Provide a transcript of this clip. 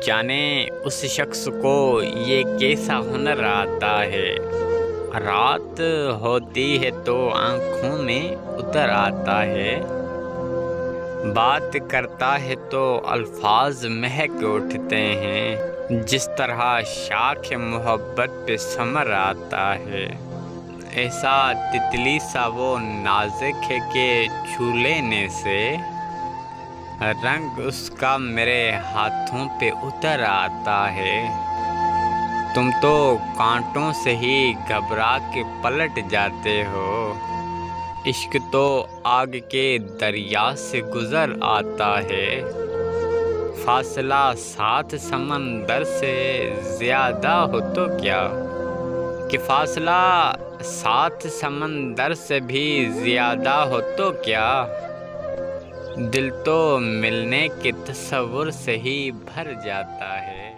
جانے اس شخص کو یہ کیسا ہنر آتا ہے، رات ہوتی ہے تو آنکھوں میں اتر آتا ہے، بات کرتا ہے تو الفاظ مہک اٹھتے ہیں، جس طرح شاخ محبت پہ ثمر آتا ہے، ایسا تتلی سا وہ نازک ہے کہ چھو لینے سے رنگ اس کا میرے ہاتھوں پہ اتر آتا ہے۔ تم تو کانٹوں سے ہی گھبرا کے پلٹ جاتے ہو، عشق تو آگ کے دریا سے گزر آتا ہے، فاصلہ 7 سمندر سے زیادہ ہو تو کیا، کہ فاصلہ 7 سمندر سے بھی زیادہ ہو تو کیا، دل تو ملنے کے تصور سے ہی بھر جاتا ہے۔